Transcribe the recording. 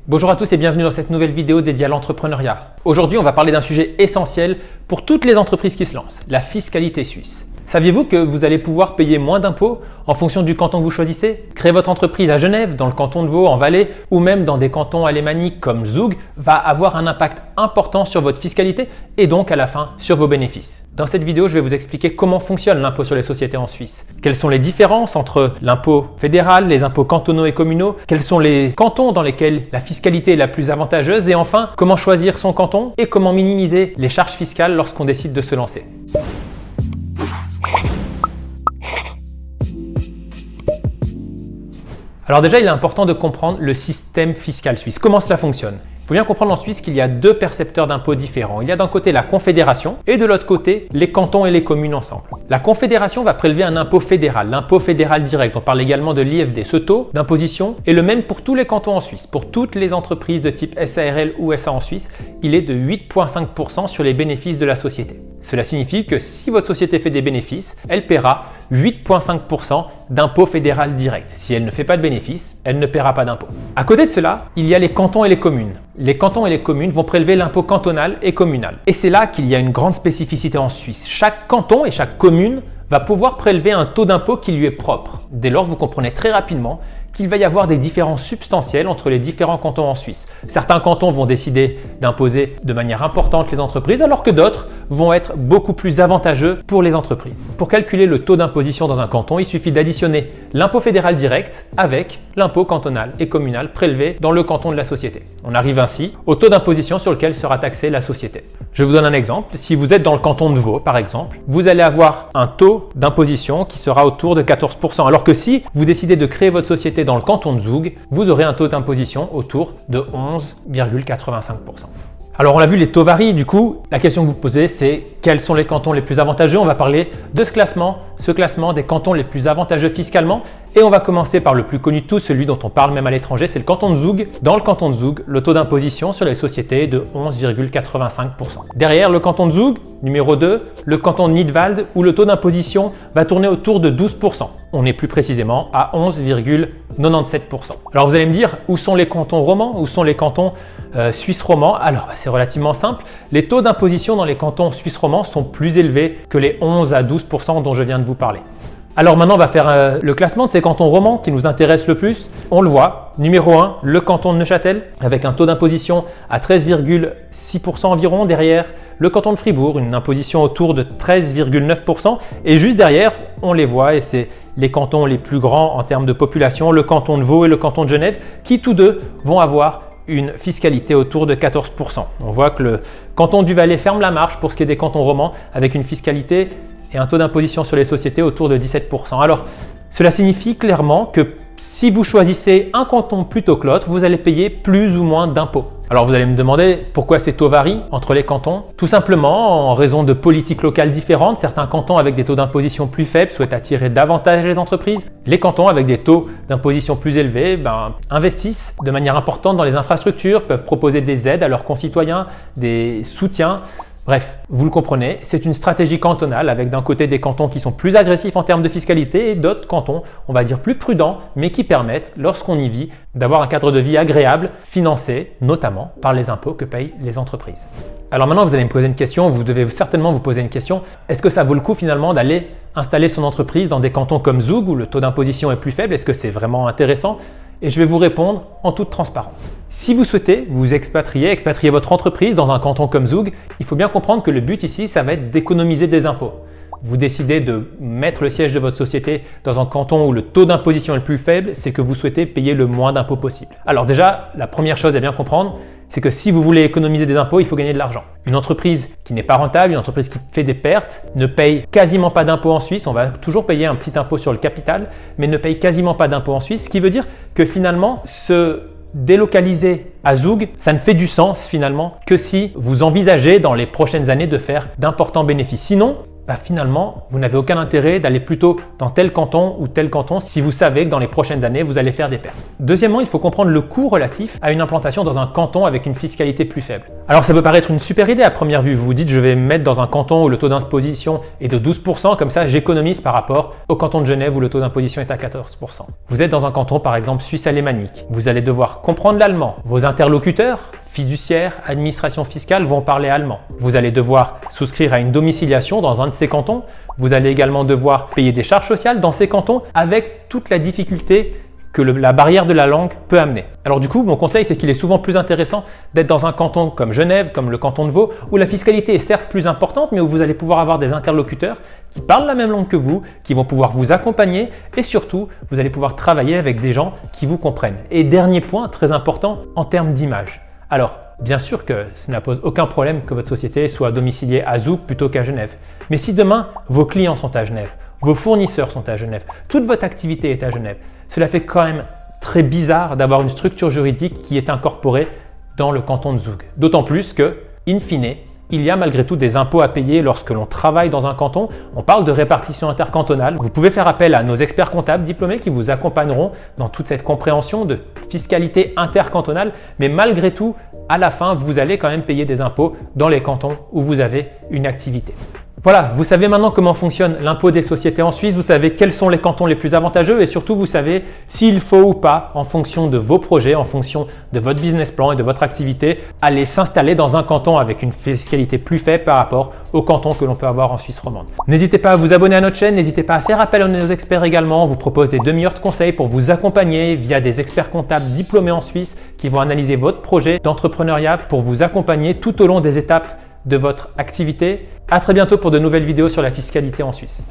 Bonjour à tous et bienvenue dans cette nouvelle vidéo dédiée à l'entrepreneuriat. Aujourd'hui, on va parler d'un sujet essentiel pour toutes les entreprises qui se lancent, la fiscalité suisse. Saviez-vous que vous allez pouvoir payer moins d'impôts en fonction du canton que vous choisissez? Créer votre entreprise à Genève, dans le canton de Vaud, en Valais ou même dans des cantons alémaniques comme Zug va avoir un impact important sur votre fiscalité et donc à la fin sur vos bénéfices. Dans cette vidéo, je vais vous expliquer comment fonctionne l'impôt sur les sociétés en Suisse. Quelles sont les différences entre l'impôt fédéral, les impôts cantonaux et communaux? Quels sont les cantons dans lesquels la fiscalité est la plus avantageuse? Et enfin, comment choisir son canton et comment minimiser les charges fiscales lorsqu'on décide de se lancer? Alors déjà, il est important de comprendre le système fiscal suisse. Comment cela fonctionne? Il faut bien comprendre en Suisse qu'il y a deux percepteurs d'impôts différents. Il y a d'un côté la Confédération et de l'autre côté les cantons et les communes ensemble. La Confédération va prélever un impôt fédéral, l'impôt fédéral direct. On parle également de l'IFD. Ce taux d'imposition est le même pour tous les cantons en Suisse. Pour toutes les entreprises de type SARL ou SA en Suisse, il est de 8,5% sur les bénéfices de la société. Cela signifie que si votre société fait des bénéfices, elle paiera 8,5% d'impôt fédéral direct. Si elle ne fait pas de bénéfices, elle ne paiera pas d'impôt. À côté de cela, il y a les cantons et les communes. Les cantons et les communes vont prélever l'impôt cantonal et communal. Et c'est là qu'il y a une grande spécificité en Suisse. Chaque canton et chaque commune va pouvoir prélever un taux d'impôt qui lui est propre. Dès lors, vous comprenez très rapidement qu'il va y avoir des différences substantielles entre les différents cantons en Suisse. Certains cantons vont décider d'imposer de manière importante les entreprises, alors que d'autres vont être beaucoup plus avantageux pour les entreprises. Pour calculer le taux d'imposition dans un canton, il suffit d'additionner l'impôt fédéral direct avec l'impôt cantonal et communal prélevé dans le canton de la société. On arrive ainsi au taux d'imposition sur lequel sera taxée la société. Je vous donne un exemple. Si vous êtes dans le canton de Vaud, par exemple, vous allez avoir un taux d'imposition qui sera autour de 14%, alors que si vous décidez de créer votre société dans le canton de Zug, vous aurez un taux d'imposition autour de 11,85%. Alors on l'a vu, les taux varient. Du coup, la question que vous posez, c'est quels sont les cantons les plus avantageux? On va parler de ce classement des cantons les plus avantageux fiscalement. Et on va commencer par le plus connu de tous, celui dont on parle même à l'étranger, c'est le canton de Zug. Dans le canton de Zug, le taux d'imposition sur les sociétés est de 11,85%. Derrière le canton de Zug, numéro 2, le canton de Nidwald, où le taux d'imposition va tourner autour de 12%. On est plus précisément à 11,97%. Alors vous allez me dire, où sont les cantons romans? Où sont les cantons suisses romans? Alors c'est relativement simple. Les taux d'imposition dans les cantons suisses romans sont plus élevés que les 11 à 12% dont je viens de vous parler. Alors maintenant, on va faire le classement de ces cantons romans qui nous intéressent le plus. On le voit, numéro 1, le canton de Neuchâtel avec un taux d'imposition à 13,6% environ. Derrière, le canton de Fribourg, une imposition autour de 13,9%. Et juste derrière, on les voit et c'est les cantons les plus grands en termes de population, le canton de Vaud et le canton de Genève, qui tous deux vont avoir une fiscalité autour de 14%. On voit que le canton du Valais ferme la marche pour ce qui est des cantons romans avec une fiscalité et un taux d'imposition sur les sociétés autour de 17%. Alors, cela signifie clairement que si vous choisissez un canton plutôt que l'autre, vous allez payer plus ou moins d'impôts. Alors vous allez me demander pourquoi ces taux varient entre les cantons? Tout simplement en raison de politiques locales différentes. Certains cantons avec des taux d'imposition plus faibles souhaitent attirer davantage les entreprises. Les cantons avec des taux d'imposition plus élevés investissent de manière importante dans les infrastructures, peuvent proposer des aides à leurs concitoyens, des soutiens. Bref, vous le comprenez, c'est une stratégie cantonale avec d'un côté des cantons qui sont plus agressifs en termes de fiscalité et d'autres cantons, on va dire plus prudents, mais qui permettent, lorsqu'on y vit, d'avoir un cadre de vie agréable, financé notamment par les impôts que payent les entreprises. Alors maintenant, vous allez me poser une question, vous devez certainement vous poser une question. Est-ce que ça vaut le coup finalement d'aller installer son entreprise dans des cantons comme Zug où le taux d'imposition est plus faible? Est-ce que c'est vraiment intéressant? Et je vais vous répondre en toute transparence. Si vous souhaitez vous expatrier votre entreprise dans un canton comme Zug, il faut bien comprendre que le but ici, ça va être d'économiser des impôts. Vous décidez de mettre le siège de votre société dans un canton où le taux d'imposition est le plus faible, c'est que vous souhaitez payer le moins d'impôts possible. Alors déjà, la première chose à bien comprendre, c'est que si vous voulez économiser des impôts, il faut gagner de l'argent. Une entreprise qui n'est pas rentable, une entreprise qui fait des pertes, ne paye quasiment pas d'impôts en Suisse. On va toujours payer un petit impôt sur le capital, mais ne paye quasiment pas d'impôts en Suisse, ce qui veut dire que finalement, se délocaliser à Zug, ça ne fait du sens finalement que si vous envisagez dans les prochaines années de faire d'importants bénéfices. Sinon, finalement, vous n'avez aucun intérêt d'aller plutôt dans tel canton ou tel canton si vous savez que dans les prochaines années, vous allez faire des pertes. Deuxièmement, il faut comprendre le coût relatif à une implantation dans un canton avec une fiscalité plus faible. Alors ça peut paraître une super idée à première vue. Vous vous dites, je vais me mettre dans un canton où le taux d'imposition est de 12%, comme ça j'économise par rapport au canton de Genève où le taux d'imposition est à 14%. Vous êtes dans un canton par exemple suisse alémanique. Vous allez devoir comprendre l'allemand. Vos interlocuteurs, fiduciaires, administration fiscale vont parler allemand. Vous allez devoir souscrire à une domiciliation dans un de ces cantons. Vous allez également devoir payer des charges sociales dans ces cantons avec toute la difficulté que la barrière de la langue peut amener. Alors du coup, mon conseil, c'est qu'il est souvent plus intéressant d'être dans un canton comme Genève, comme le canton de Vaud, où la fiscalité est certes plus importante, mais où vous allez pouvoir avoir des interlocuteurs qui parlent la même langue que vous, qui vont pouvoir vous accompagner et surtout, vous allez pouvoir travailler avec des gens qui vous comprennent. Et dernier point, très important, en termes d'image. Alors, bien sûr que ça ne pose aucun problème que votre société soit domiciliée à Zoug plutôt qu'à Genève. Mais si demain, vos clients sont à Genève, vos fournisseurs sont à Genève, toute votre activité est à Genève, cela fait quand même très bizarre d'avoir une structure juridique qui est incorporée dans le canton de Zoug. D'autant plus que, in fine, il y a malgré tout des impôts à payer lorsque l'on travaille dans un canton. On parle de répartition intercantonale. Vous pouvez faire appel à nos experts comptables diplômés qui vous accompagneront dans toute cette compréhension de fiscalité intercantonale. Mais malgré tout, à la fin, vous allez quand même payer des impôts dans les cantons où vous avez une activité. Voilà, vous savez maintenant comment fonctionne l'impôt des sociétés en Suisse, vous savez quels sont les cantons les plus avantageux et surtout vous savez s'il faut ou pas, en fonction de vos projets, en fonction de votre business plan et de votre activité, aller s'installer dans un canton avec une fiscalité plus faible par rapport au canton que l'on peut avoir en Suisse romande. N'hésitez pas à vous abonner à notre chaîne, n'hésitez pas à faire appel à nos experts également. On vous propose des demi-heures de conseils pour vous accompagner via des experts comptables diplômés en Suisse qui vont analyser votre projet d'entrepreneuriat pour vous accompagner tout au long des étapes de votre activité. À très bientôt pour de nouvelles vidéos sur la fiscalité en Suisse.